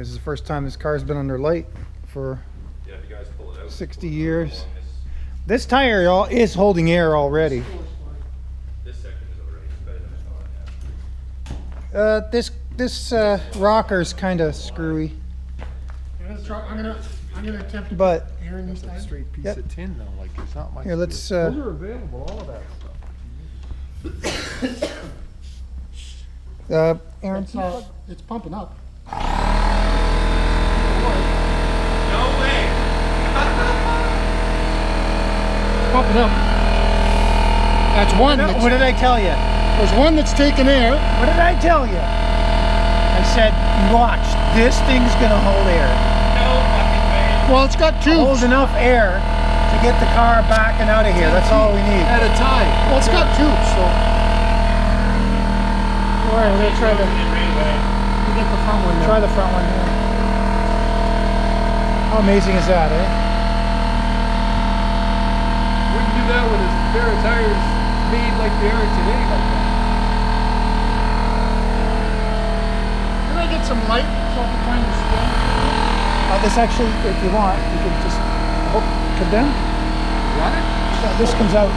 This is the first time this car's been under light for Yeah, if you guys pull it out, 60 years. This tire is holding air already. This section is already better than I thought. This rocker's kind of screwy, I'm gonna attempt to but Aaron this It's a time. straight piece Yep. of tin though, like it's not much. here, let's Those are available, all of that stuff. Aaron, It's pumping up. No way! It's pumping up. That's one. what did I tell you? There's one that's taking air. What did I tell you? I said, watch, this thing's gonna hold air. No fucking way. Well, it's got Hold tubes. enough air to get the car back and out of here. That's all we need. At a time. Well, it's got tubes, so. All right, we're gonna try the. We get the front one. Try the front one here. How amazing is that, eh? Wouldn't do that with a pair of tires made like they are today, like that. Can I get some light so I can find the stem? This actually, if you want, you can just come down. Got it? Yeah, this comes out.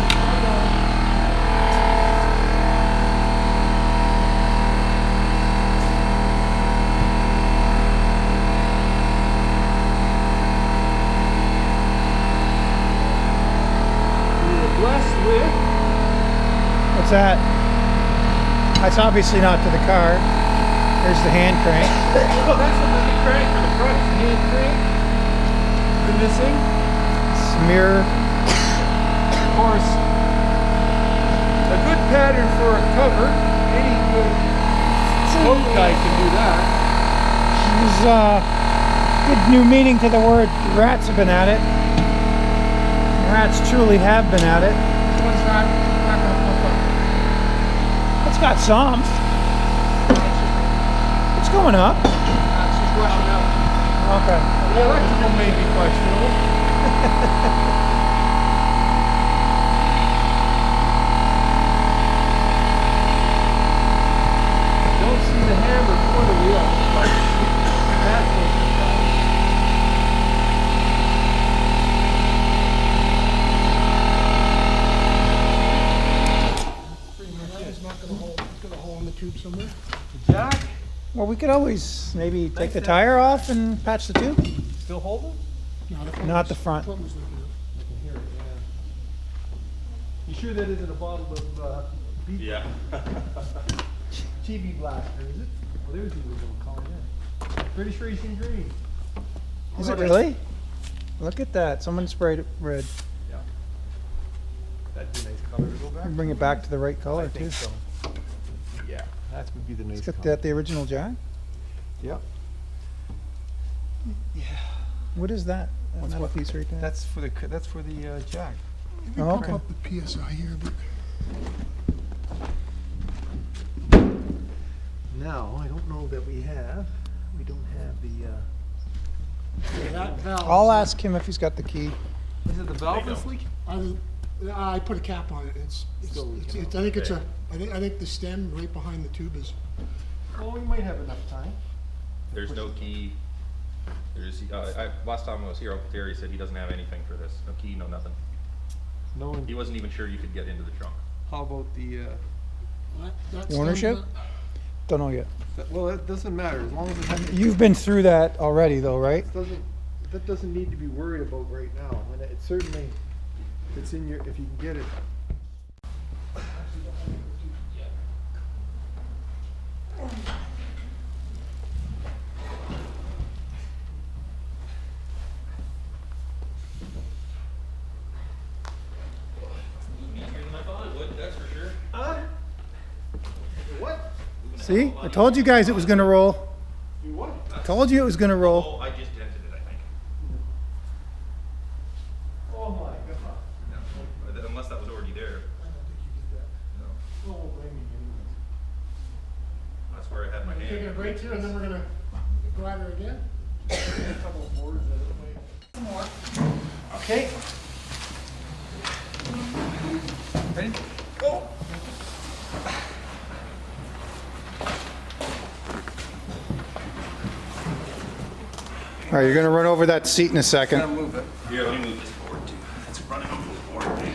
Blessed with. What's that? That's obviously not to the car. There's the hand crank. Oh, that's another crank for the front. Hand crank. The missing. Smear. Of course. A good pattern for a cover. Any good boat guy can do that. There's good new meaning to the word. Rats have been at it. Rats truly have been at it. This one's not gonna pump up. It's got some. It's going up. It's just rushing out. Okay. The electrical may be questionable. Don't see the hammer for the wheel. That's what It's not gonna hold. It's got a hole in the tube somewhere. Jack, Well, we could always maybe take the tire off and patch the tube. still holding? No, the front Not was- the front. was leaking out. I can hear it, yeah. You sure that isn't a bottle of beef? Yeah. TV blaster, is it? Well, there's the original color, yeah. British Racing Green. Is it really? Look at that. Someone sprayed it red. Yeah. That'd be a nice color to go back. Bring it back to the right I color too. think so. Yeah, that would be the nice It's got color. that the original jack. Yeah. What is that? That What's metal what? piece right there. That's for the jack. Maybe Oh, pump okay. up the PSI here a bit. Now, I don't know that we don't have the, That valve. I'll ask him if he's got the key. is it the valve that's leaking? I put a cap on it. Still leaking I think it's a. I think the stem right behind the tube is. Well, we might have enough time. There's no key. Last time I was here, Uncle Terry said he doesn't have anything for this. No key, no nothing. No one, He wasn't even sure you could get into the trunk. how about the, That stem's Ownership? not- Don't know yet. well, that doesn't matter, as long as it hasn't. You've been through that already though, right? That doesn't need to be worried about right now, and it certainly, if it's in your, if you can get it. That's for sure. What? See? I told you guys it was gonna roll. You what? I told you it was gonna roll. Oh, I just dented it, I think. Oh my god. No, unless that was already there. I don't think you did that. No, No one blaming you anyways. that's where I had my hand. Taking a break here, and then we're gonna go at her again. A couple of boards that are way. Some more. Okay. Ready? Go. right, you're gonna run over that seat in a second. Move it. Here, let me move this board too. It's running over the board.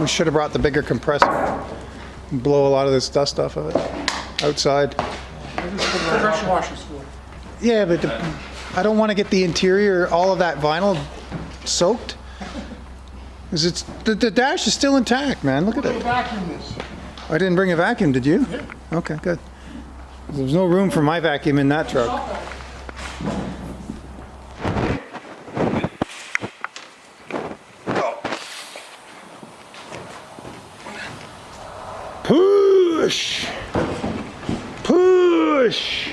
We should have brought the bigger compressor. Blow a lot of this dust off of it outside. Pressure washer's for. Yeah, but I don't want to get the interior, all of that vinyl soaked. 'Cause it's the dash is still intact, man. Look at it. Vacuum this. I didn't bring a vacuum, did you? Yeah. Okay, good. There's no room for my vacuum in that truck. Push! Push!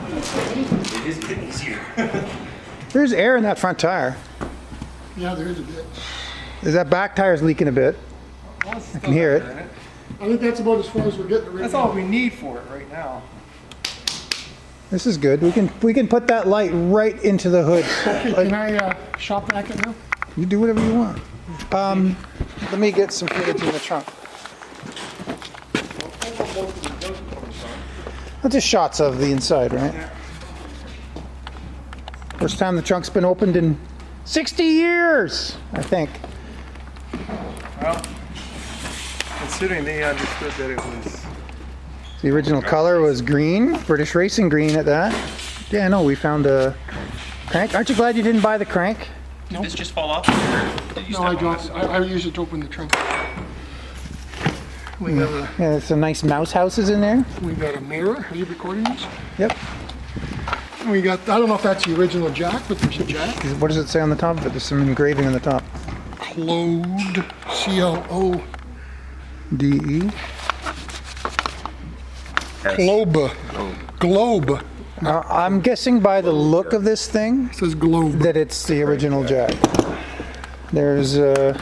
It is getting easier. There's air in that front tire. Yeah, there is a bit. That back tire's leaking a bit. I can hear it. I think that's about as far as we're getting right That's now. all we need for it right now. This is good. We can put that light right into the hood. Can I shop vac it now? You do whatever you want. Let me get some footage in the trunk. That's just shots of the inside, right? First time the trunk's been opened in 60 years, I think. Well, considering they understood that it was. The original color was green, British racing green at that. Yeah, no, we found a crank. Aren't you glad you didn't buy the crank? Did this just fall off? Or did you No, step I on dropped this? it. I use it to open the trunk. We got a, Yeah, there's some nice mouse houses in there. we got a mirror. Are you recording this? Yep. And we got, I don't know if that's the original jack, but there's a jack. What does it say on the top of it? There's some engraving on the top. Clode, C-L-O, D-E. Globe. Globe. I'm guessing by the look of this thing It says globe. that it's the original jack. There's I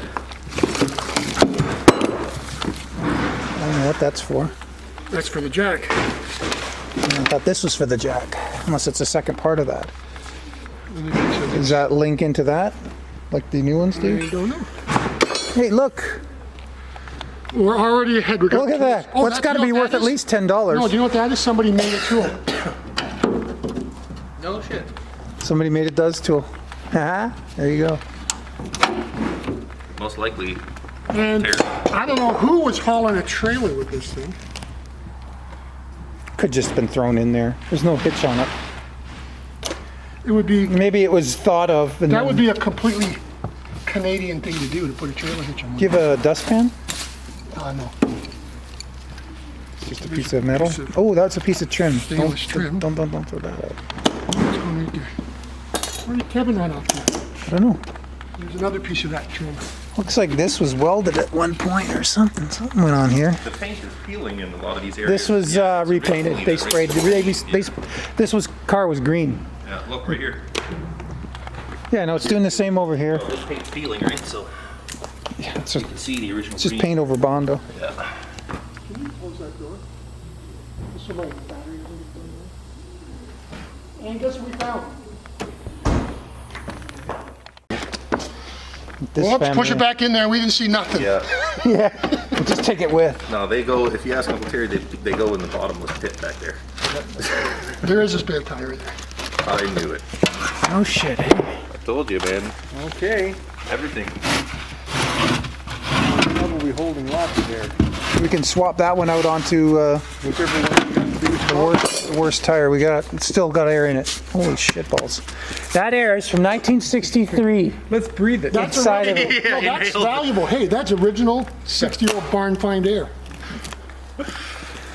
don't know what that's for. That's for the jack. I thought this was for the jack, unless it's a second part of that. And it says- Does that link into that, like the new ones do? I don't know. Hey, look! We're already ahead. We got Look at that! Oh, What's got to be worth at least $10? No, do you know what that is? Somebody made it to him. No shit. Somebody made it does tool. Haha, there you go. Most likely. And There. I don't know who was hauling a trailer with this thing. Could just been thrown in there. There's no hitch on it. It would be, Maybe it was thought of. And that then- would be a completely Canadian thing to do, to put a trailer hitch on. Do you have a dustpan? No. Just a piece of metal. piece of Oh, that's a piece of trim. stainless trim. Don't throw that out. It's going right there. Where did Kevin run off to? I don't know. There's another piece of that trim. Looks like this was welded at one point or something. Something went on here. The paint is peeling in a lot of these areas. This was Yeah, it's repainted. really They clean. sprayed. This was car was green. Yeah, look right here. Yeah, no, it's doing the same over here. This paint's peeling, right? So Yeah, it's you can see the original just green. paint over Bondo. Yeah. Can you close that door? There's so many batteries in it. And guess what we found? This Whoops, push family- it back in there. We didn't see nothing. Yeah. Yeah, just take it with. No, they go, if you ask Uncle Terry, they go in the bottomless pit back there. There is a spare tire in there. I knew it. Oh shit. I told you, man. Okay. Everything. Probably holding lots there. We can swap that one out onto Whichever one. the worst tire we got. It's still got air in it. Holy shit balls. That air is from 1963. Let's breathe it. That's Inside of it. No, that's valuable. Hey, that's original 60-year-old barn find air.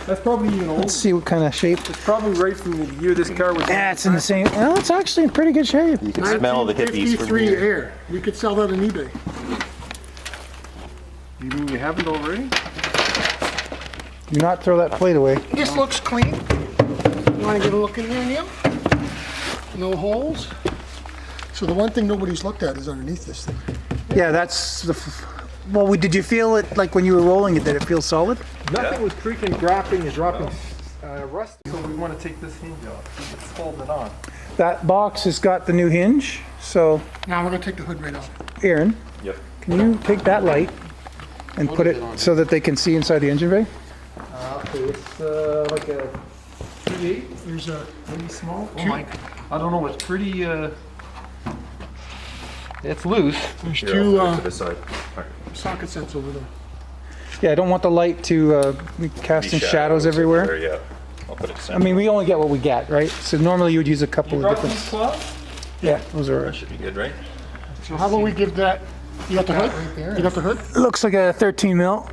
That's probably even old. Let's see what kind of shape. It's probably right from the year this car was. Yeah, it's in the same. Well, it's actually in pretty good shape. You can smell the hippies from 1953 here. air. We could sell that on eBay. You mean you haven't already? Do not throw that plate away. This looks clean. You want to get a look in there, Neil? No holes. So the one thing nobody's looked at is underneath this thing. Yeah, that's the. Well, did you feel it like when you were rolling it? Did it feel solid? Nothing was creaking, dropping, and dropping rust. So we want to take this hinge off. It's holding it on. That box has got the new hinge. So, Now we're going to take the hood right off. Aaron, Yep. can you take that light and put it so that they can see inside the engine bay? It's like a 3/8. There's a, Maybe small. Oh my! I don't know. It's pretty. It's loose. there's Here, two I'll put it to the side. Alright. socket sets over there. Yeah, I don't want the light to be casting shadows everywhere. Yeah. I'll put it I center. mean, we only get what we get, right? So normally you would use a couple You of brought different. these cloths? Yeah, those are. That should be good, right? So how about we give that, you got the hood? right there. You got the hood? Looks like a 13 mil.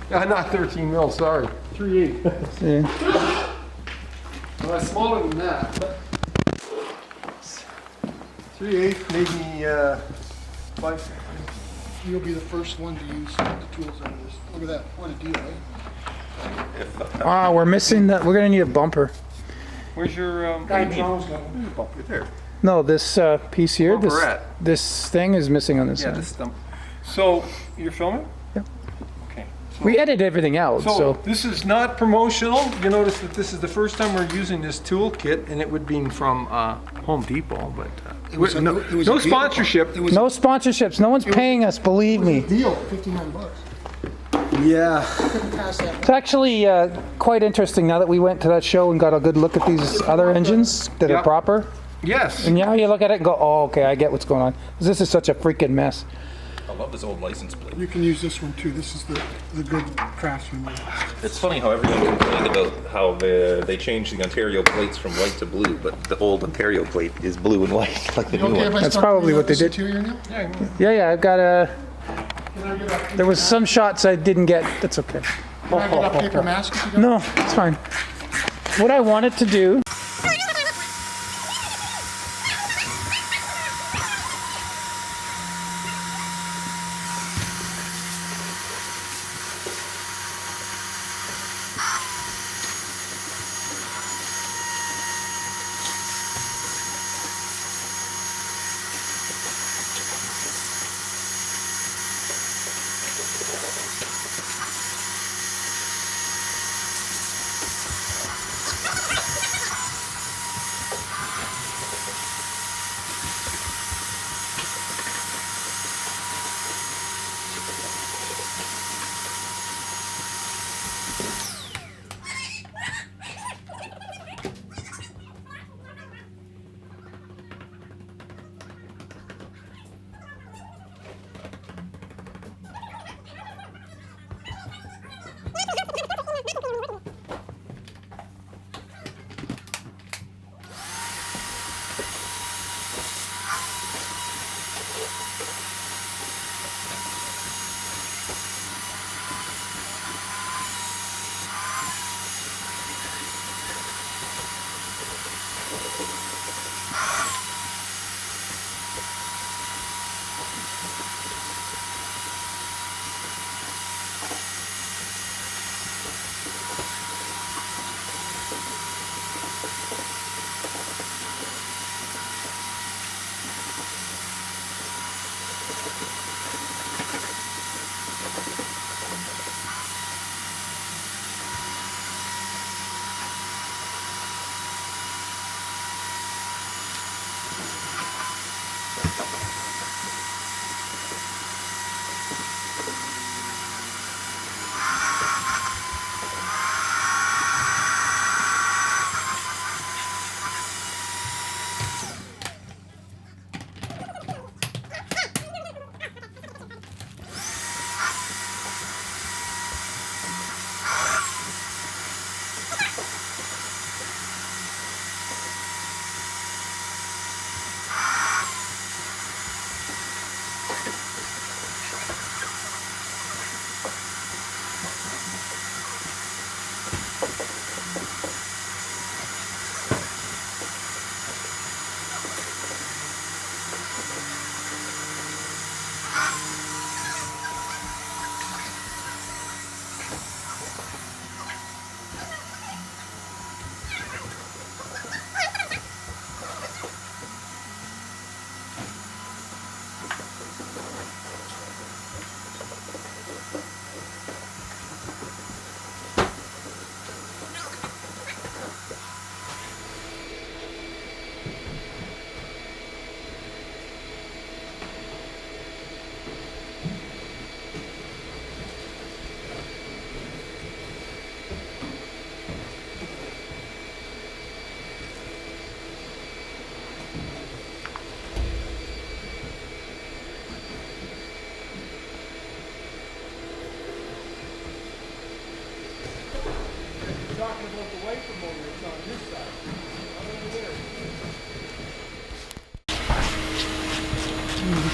Not 13 mil. Sorry. 3/8. Yeah. Well, it's smaller than that. But 3/8, maybe 5. You'll be the first one to use the tools on this. Look at that, what a deal, right? Ah, we're missing that. We're gonna need a bumper. Where's your Guy Jones got one. Right there. No, this piece here. This Bumperette. this thing is missing on this Yeah, side. the stump. So you're filming? Yep. Okay. We edit everything out, So so this is not promotional. You notice that this is the first time we're using this toolkit, and it would be from Home Depot, but no, it was no a deal. sponsorship. It was no sponsorships. No one's paying us. Believe a me. deal, $59. Yeah. Couldn't pass that. It's actually quite interesting now that we went to that show and got a good look at these other engines that are Yep. proper. Yes. And now you look at it and go, oh, okay, I get what's going on. 'Cause this is such a freaking mess. I love this old license plate. You can use this one too. This is the good Craftsman one. It's funny how everyone complained about how they changed the Ontario plates from white to blue, but the old Ontario plate is blue and white, like the You new okay if one. I That's start probably cleaning what up they this did. interior now? Yeah. Yeah, I've got a. Can I get a, There was some shots I didn't get. That's okay. can I get a paper mask if you don't? No, it's fine. What I wanted to do.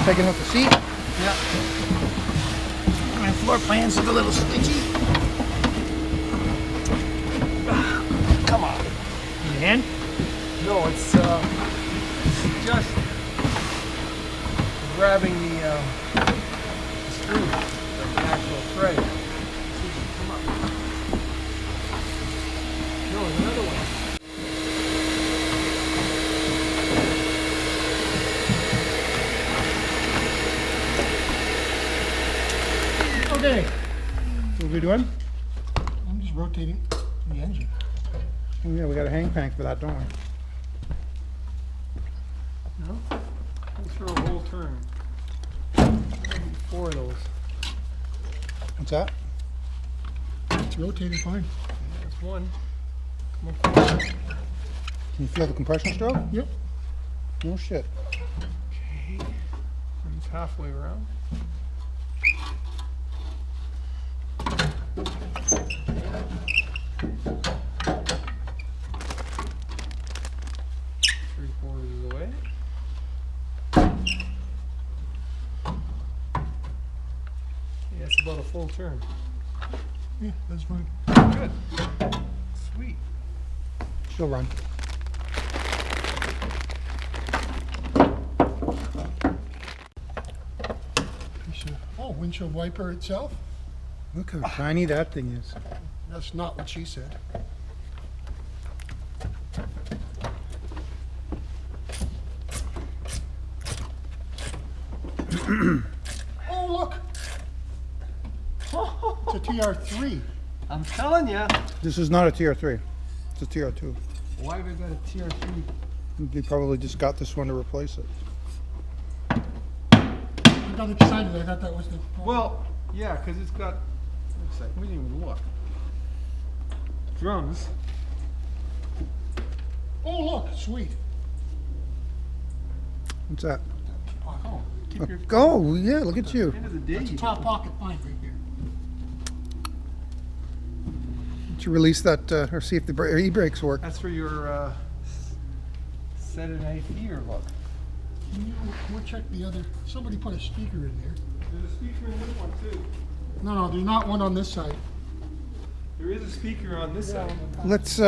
taking out the seat. Yeah. My floor plans look a little sticky. Come on. Man? No, it's just grabbing the screw, the actual thread. Come up. No, there's another one. Okay, What are we doing? I'm just rotating the engine. Oh, yeah, we got a hang tank for that, don't we? No? Thanks for a whole turn. 4 of those. What's that? It's rotating fine. That's one. Come on. Can you feel the compression stroke? Yep. No shit. Okay. It's halfway around. Three-quarters of the way. Yeah, it's about a full turn. Yeah, that's fine. Good. Sweet. She'll run. Oh, windshield wiper itself? Look how shiny that thing is. That's not what she said. Oh, look! It's a TR3. I'm telling ya. This is not a TR3. It's a TR2. Why have I got a TR3? They probably just got this one to replace it. I got excited. I thought that was the. Well, yeah, because it's got. Looks like we didn't even look. Drums. Oh, look, sweet. What's that? Oh, Keep your Go! Yeah, look at you. end of the day. that's a top pocket find right there. Did you release that, or see if the e-brakes work? That's for your Saturday night fever look. We'll check the other. Somebody put a speaker in there. There's a speaker in this one too. No, there's not one on this side. There is a speaker on this side. Let's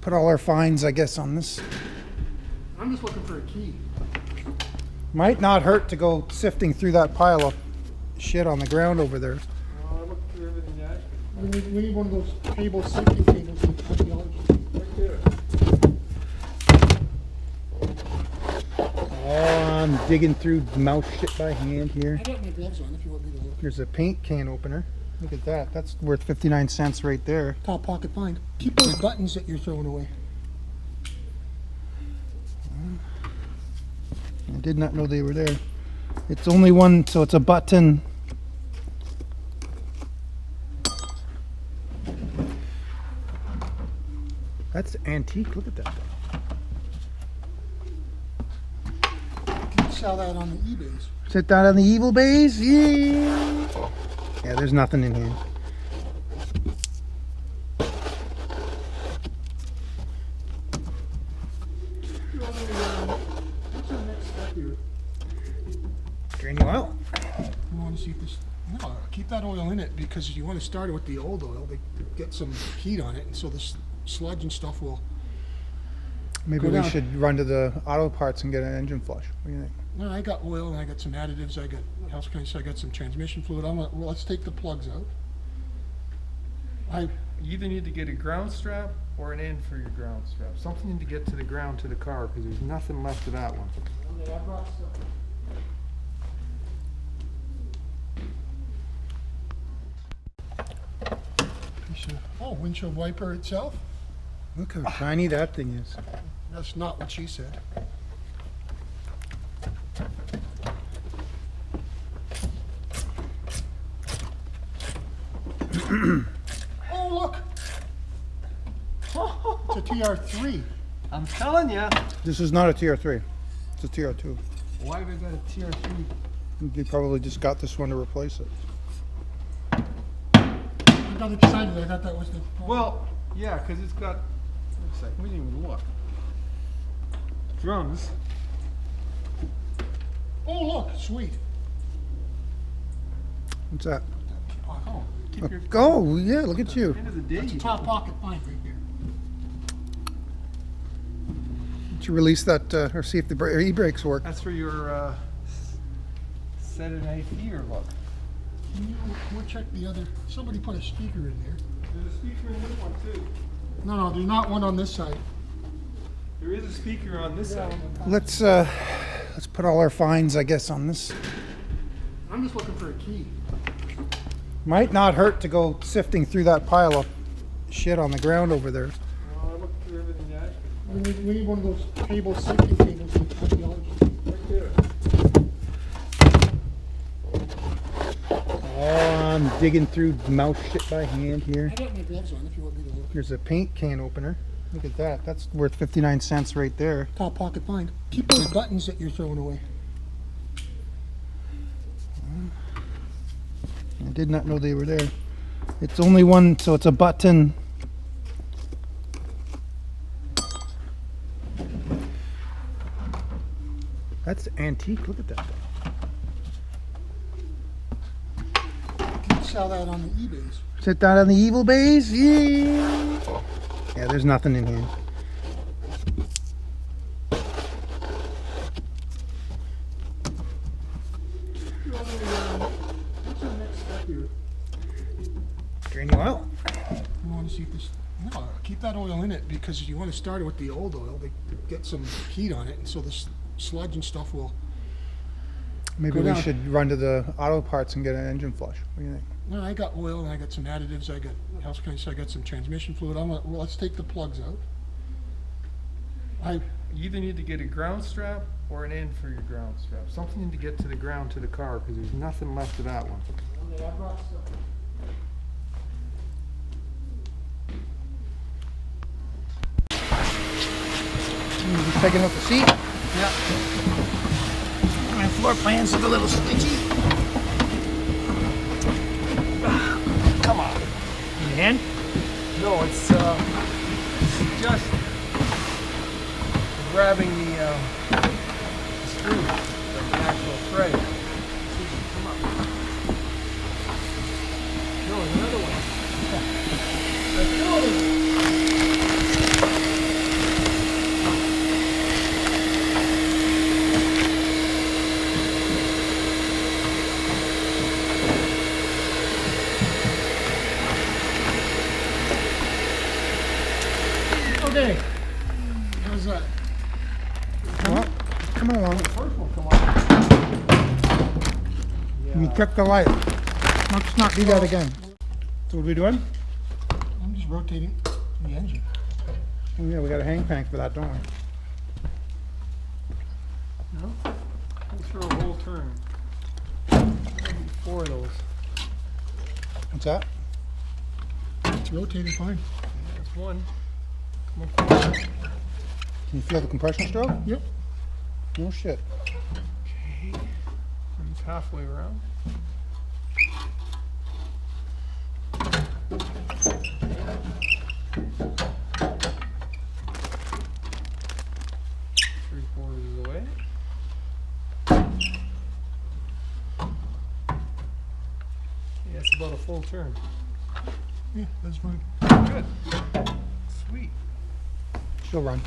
put all our finds, I guess, on this. I'm just looking for a key. Might not hurt to go sifting through that pile of shit on the ground over there. I looked through everything, Jack. We need one of those cable safety cables from archaeology. Right there. Oh, I'm digging through mouse shit by hand here. I got my gloves on if you want me to look. Here's a paint can opener. Look at that. That's worth 59 cents right there. Top pocket find. Keep those buttons that you're throwing away. I did not know they were there. It's only one, so it's a button. That's antique. Look at that. You can sell that on the eBays. Sit down on the evil bays. Yeah. Yeah, there's nothing in here. What's the next step here? Drain the oil. You want to see if this? No, keep that oil in it because you want to start it with the old oil. They get some heat on it, and so this sludge and stuff will. Maybe Go we down. should run to the auto parts and get an engine flush. What do you think? Well, I got oil and I got some additives. I got what else can I say? I got some transmission fluid. Well, let's take the plugs out. You either need to get a ground strap or an end for your ground strap. Something to get to the ground to the car because there's nothing left of that one. Okay, I brought stuff. Oh, windshield wiper itself? Look how shiny that thing is. That's not what she said. Oh, look! It's a TR3. I'm telling ya. This is not a TR3. It's a TR2. Why have I got a TR3? They probably just got this one to replace it. I got excited. I thought that was the. Well, yeah, because it's got. Looks like we didn't even look. Drums. Oh, look, sweet. What's that? Oh, Keep your Oh, yeah, look at you. end of the day. that's a top pocket find right there. Did you release that, or see if the e-brakes work? That's for your Saturday night gear look. We'll check the other. Somebody put a speaker in there. There's a speaker in this one too. No, there's not one on this side. There is a speaker on this side. Let's put all our finds, I guess, on this. I'm just looking for a key. Might not hurt to go sifting through that pile of shit on the ground over there. I looked through everything that We need one of those cable safety cables. right there. Oh, I'm digging through mouse shit by hand here. I got my gloves on if you want me to look. Here's a paint can opener. Look at that. That's worth 59 cents right there. Top pocket find. Keep those buttons that you're throwing away. I did not know they were there. It's only one, so it's a button. That's antique. Look at that. You can sell that on the eBays. Sit down on the evil base. Yeah. Yeah, there's nothing in here. What's the next step here? Drain you out. You want to see if this? No, keep that oil in it because you want to start it with the old oil to get some heat on it, and so this sludge and stuff will. Maybe Go we down. should run to the auto parts and get an engine flush. What do you think? No, I got oil and I got some additives. I got else can I say? I got some transmission fluid. Well, let's take the plugs out. You either need to get a ground strap or an end for your ground strap. Something to get to the ground to the car because there's nothing left of that one. I brought stuff. Just taking out the seat. Yeah. My floor plans look a little stingy. Come on. Man. No, it's just grabbing the screw, the actual thread. Come on. No, there's another one. Let's go. Okay. How's that? Well, come along. First one, come on. You kept the light. Let's not do that again. So what are we doing? I'm just rotating the engine. Oh yeah, we got a hang tank for that, don't we? No? We'll throw a whole turn. 4 of those. What's that? It's rotating fine. That's one. Come on. Can you feel the compression stroke? Yep. No shit. Okay. It's halfway around. Three-quarters of the way. Yeah, it's about a full turn. Yeah, that's fine. Good. Sweet. She'll run.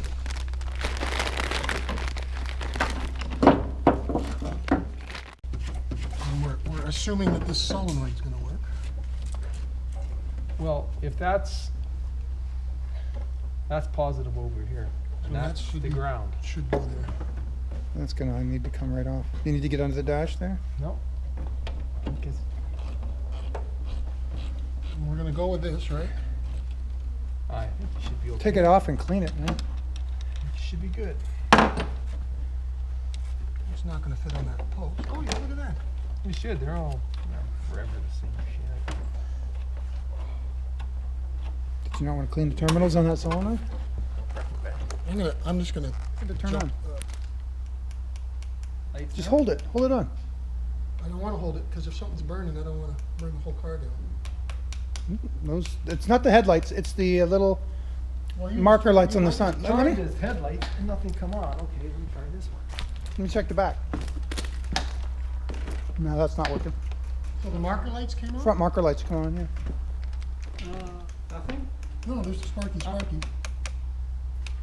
And we're assuming that this solenoid's going to work. Well, if that's positive over here. So And that's that should the be- ground. Should go there. That's gonna need to come right off. You need to get under the dash there? No. Because And we're going to go with this, right? I think you should be okay. Take it off and clean it, man. You should be good. It's not going to fit on that post. Oh yeah, look at that. You should. They're all forever the same shit. Did you not want to clean the terminals on that solenoid? I'm just gonna Get it turned jump. on. Lights Just up. hold it. Hold it on. I don't want to hold it because if something's burning, I don't want to bring the whole car down. Those. It's not the headlights. It's the little Well, marker lights on the sun. Let Tried me his headlight and nothing come on. Okay, let me try this one. check the back. No, that's not working. So the marker lights came on? Front marker lights come on, yeah. Nothing? No, there's the sparky.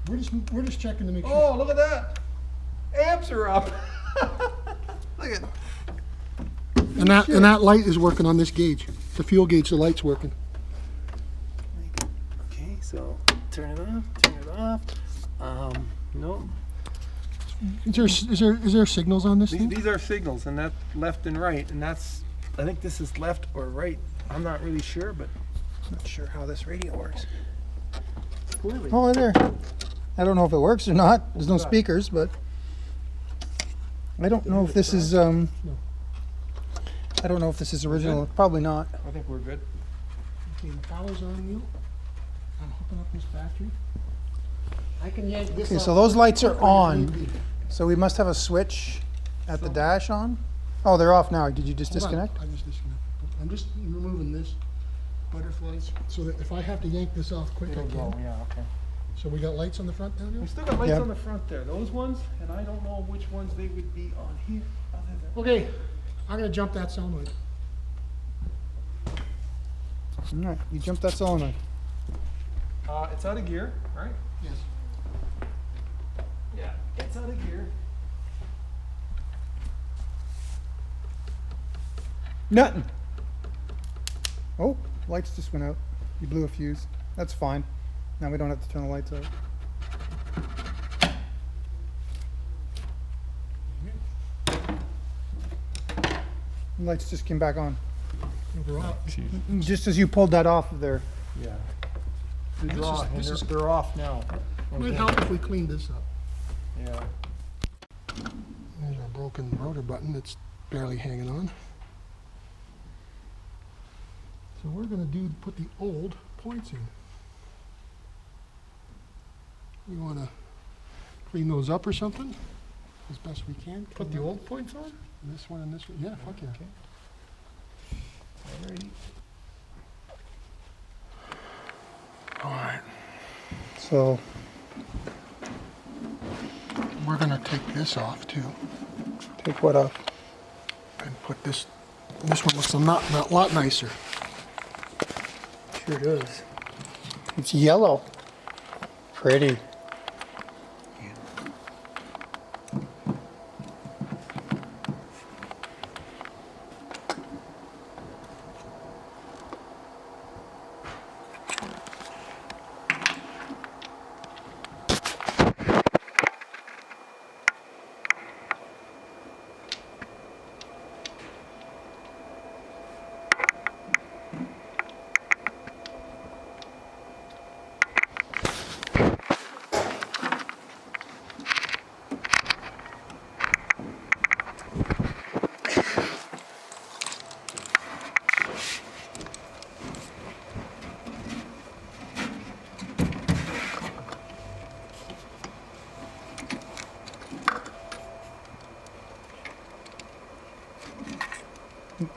We're just checking to make sure. Oh, look at that. Amps are up. Look at. And that light is working on this gauge. The fuel gauge, the light's working. Okay, so turn it off. No. Is there signals on this thing? These are signals, and that's left and right, and that's, I think this is left or right. I'm not really sure, but Not sure how this radio works. clearly. Oh, there. I don't know if it works or not. There's no speakers, but I don't know if this is I don't know if this is original. Probably not. I think we're good. Okay, the power's on, Neil. I'm hooking up this battery. I can yank this Okay, off so those lights are quicker if on. need be. So we must have a switch at the dash on. Oh, they're off now. Did you just Hold on, disconnect? I just disconnected. I'm just removing this butterflies so that if I have to yank this off quick, I It'll go, can. yeah, okay. So we got lights on the front down We here? still got lights Yeah. on the front there. Those ones, and I don't know which ones they would be on here. Other than Okay, I'm gonna jump that solenoid. All right, you jumped that solenoid. it's out of gear, right? Yes. Yeah, it's out of gear. Nothing. Oh, lights just went out. You blew a fuse. That's fine. Now we don't have to turn the lights out. The lights just came back on. They're off. Just as you pulled that off of there. Yeah. This They're off, and this they're, is- they're off now. Might help if we clean this up. Yeah. There's our broken rotor button that's barely hanging on. So we're gonna put the old points in. We wanna clean those up or something as best we can. Put the old points on? This one and this one, yeah, fuck yeah. Alrighty. All right, So we're gonna take this off too take what off? and put this one looks a lot nicer. Sure does. It's yellow. Pretty.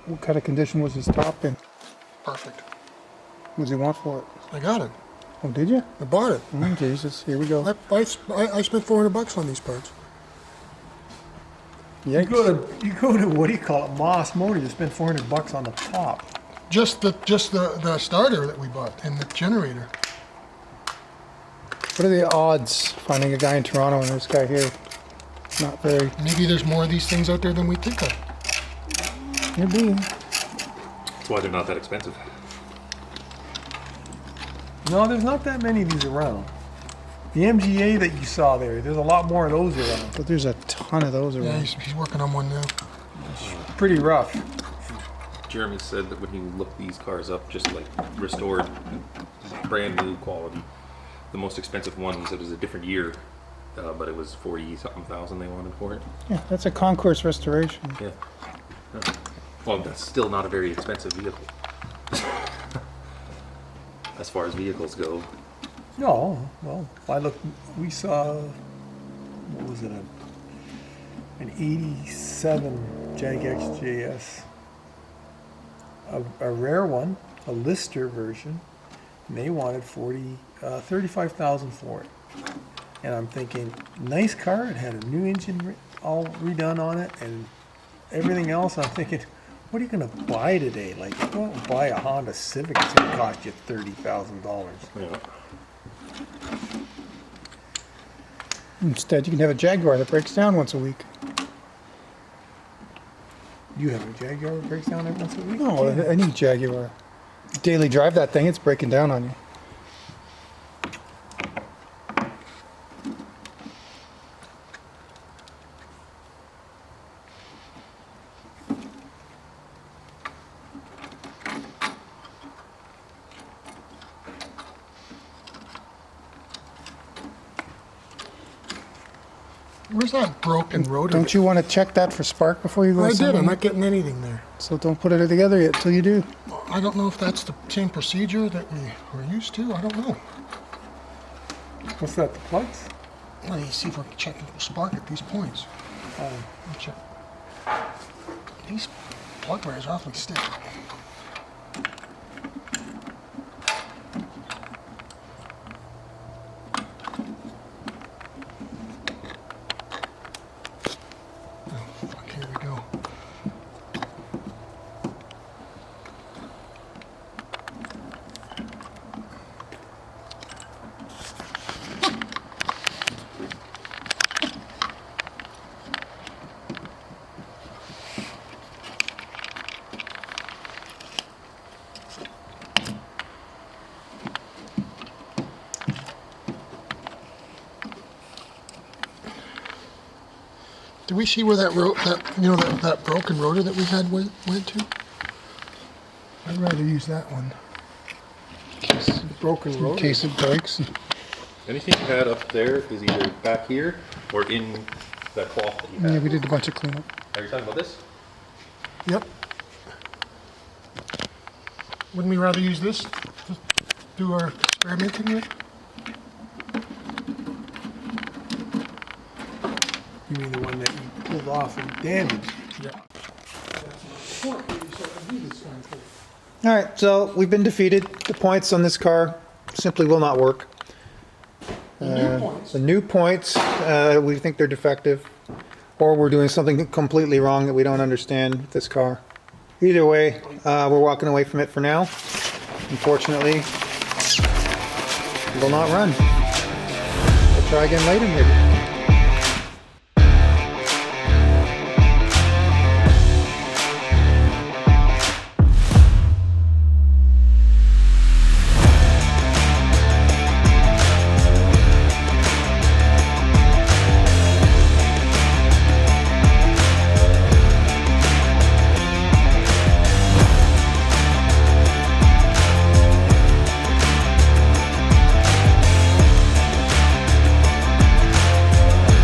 What kind of condition was his top in? Perfect. What does he want for it? I got it. Oh, did you? I bought it. Oh, Jesus. Here we go. I spent $400 on these parts. Yikes. You go to what do you call it, Moss Motor, you spend $400 on the top. Just the starter that we bought and the generator. What are the odds finding a guy in Toronto and this guy here? Not very. Maybe there's more of these things out there than we think of. Maybe. That's why they're not that expensive. No, there's not that many of these around. The MGA that you saw there's a lot more of those around. But there's a ton of those Yeah, around. he's working on one now. Pretty rough. Jeremy said that when he looked these cars up, just like restored, brand new quality, the most expensive one, he said, was a different year, but it was 40-something thousand they wanted for it. Yeah, that's a concourse restoration. Yeah. Well, that's still not a very expensive vehicle. As far as vehicles go. No, well, I looked, we saw, what was it, an 87 Jag XJS. A rare one, a Lister version, and they wanted 35,000 for it. And I'm thinking, nice car, it had a new engine all redone on it, and everything else, I'm thinking, what are you gonna buy today? Like, you don't buy a Honda Civic, it's gonna cost you $30,000. Yeah. Instead, you can have a Jaguar that breaks down once a week. You have a Jaguar that breaks down every once a week? No, any Jaguar. Daily drive that thing, it's breaking down on you. Where's that broken rotor? Don't you want to check that for spark before you go? I did. somewhere? I'm not getting anything there. So don't put it together yet till you do. I don't know if that's the same procedure that we were used to. I don't know. What's that, the plugs? Let me see if I can check the spark at these points. Let me check. These plug wires are awfully stiff. Oh, fuck, here we go. Do we see where that that broken rotor that we had went to? I'd rather use that one Broken in rotor. case it breaks. Anything you had up there is either back here or in that cloth that you had. Yeah, we did a bunch of cleanup. Are you talking about this? Yep. Wouldn't we rather use this to do our experimenting with? You mean the one that you pulled off and damaged? Yeah. All right, so we've been defeated. The points on this car simply will not work. The new points, we think they're defective, or we're doing something completely wrong that we don't understand with this car. Either way, we're walking away from it for now. Unfortunately, it will not run. We'll try again later maybe.